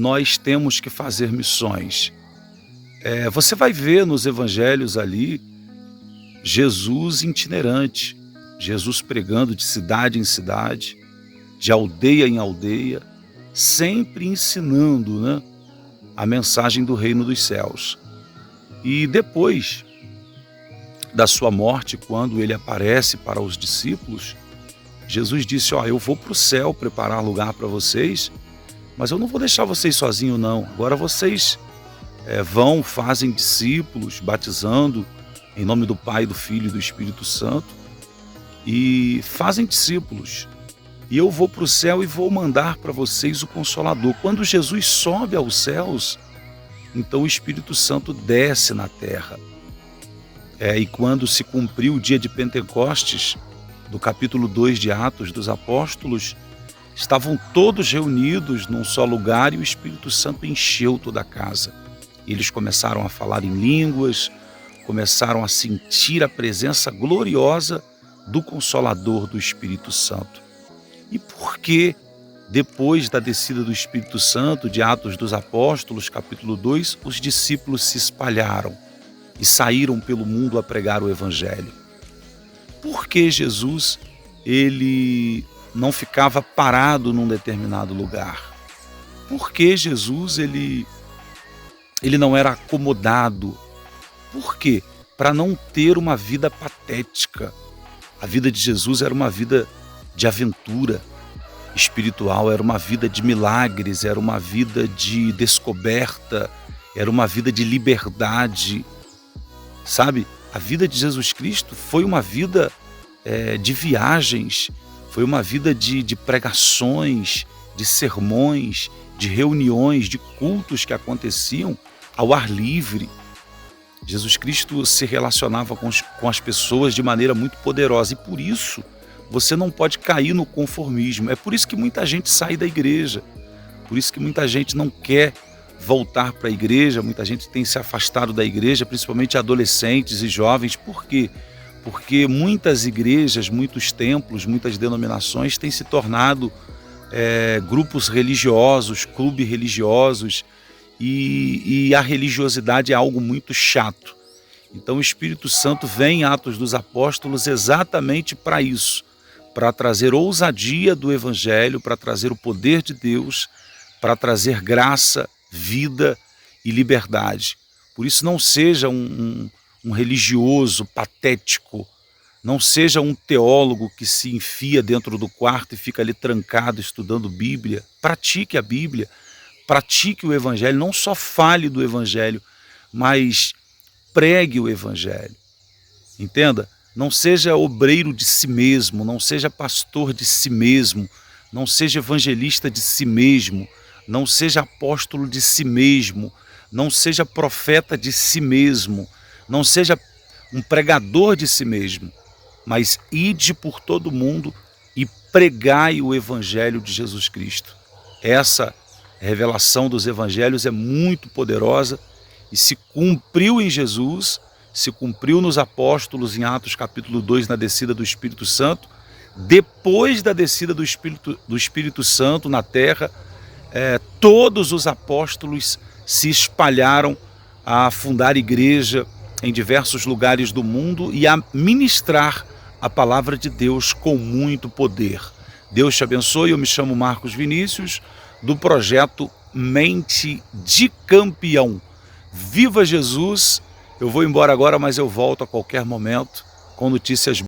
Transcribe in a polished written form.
nós temos que fazer missões. Você vai ver nos evangelhos ali Jesus itinerante, Jesus pregando de cidade em cidade, de aldeia em aldeia, sempre ensinando, né, a mensagem do reino dos céus. E depois da sua morte, quando ele aparece para os discípulos, Jesus disse: eu vou para o céu preparar lugar para vocês, mas eu não vou deixar vocês sozinhos não. Agora vocês vão, fazem discípulos, batizando em nome do Pai, do Filho e do Espírito Santo, e fazem discípulos. E eu vou para o céu e vou mandar para vocês o Consolador. Quando Jesus sobe aos céus, então o Espírito Santo desce na terra. E quando se cumpriu o dia de Pentecostes, do capítulo 2 de Atos dos Apóstolos, estavam todos reunidos num só lugar e o Espírito Santo encheu toda a casa. Eles começaram a falar em línguas, começaram a sentir a presença gloriosa do Consolador, do Espírito Santo. E por que, depois da descida do Espírito Santo, de Atos dos Apóstolos, capítulo 2, os discípulos se espalharam e saíram pelo mundo a pregar o Evangelho? Por que Jesus ele não ficava parado num determinado lugar? Por que Jesus ele não era acomodado? Por quê? Para não ter uma vida patética. A vida de Jesus era uma vida de aventura espiritual, era uma vida de milagres, era uma vida de descoberta, era uma vida de liberdade. Sabe? A vida de Jesus Cristo foi uma vida de viagens, foi uma vida de pregações, de sermões, de reuniões, de cultos que aconteciam ao ar livre. Jesus Cristo se relacionava com as pessoas de maneira muito poderosa e por isso você não pode cair no conformismo. É por isso que muita gente sai da igreja, por isso que muita gente não quer voltar para a igreja, muita gente tem se afastado da igreja, principalmente adolescentes e jovens. Por quê? Porque muitas igrejas, muitos templos, muitas denominações têm se tornado grupos religiosos, clubes religiosos, e a religiosidade é algo muito chato. Então o Espírito Santo vem em Atos dos Apóstolos exatamente para isso, para trazer ousadia do Evangelho, para trazer o poder de Deus, para trazer graça, vida e liberdade. Por isso não seja um religioso patético, não seja um teólogo que se enfia dentro do quarto e fica ali trancado estudando Bíblia. Pratique a Bíblia, pratique o Evangelho, não só fale do Evangelho, mas pregue o Evangelho. Entenda? Não seja obreiro de si mesmo, não seja pastor de si mesmo, não seja evangelista de si mesmo, não seja apóstolo de si mesmo, não seja profeta de si mesmo, não seja um pregador de si mesmo, mas ide por todo mundo e pregai o Evangelho de Jesus Cristo. Essa revelação dos Evangelhos é muito poderosa e se cumpriu em Jesus, se cumpriu nos apóstolos em Atos capítulo 2, na descida do Espírito Santo. Depois da descida do Espírito Santo na terra, todos os apóstolos se espalharam a fundar igreja em diversos lugares do mundo e a ministrar a palavra de Deus com muito poder. Deus te abençoe. Eu me chamo Marcos Vinícius, do projeto Mente de Campeão. Viva Jesus! Eu vou embora agora, mas eu volto a qualquer momento com notícias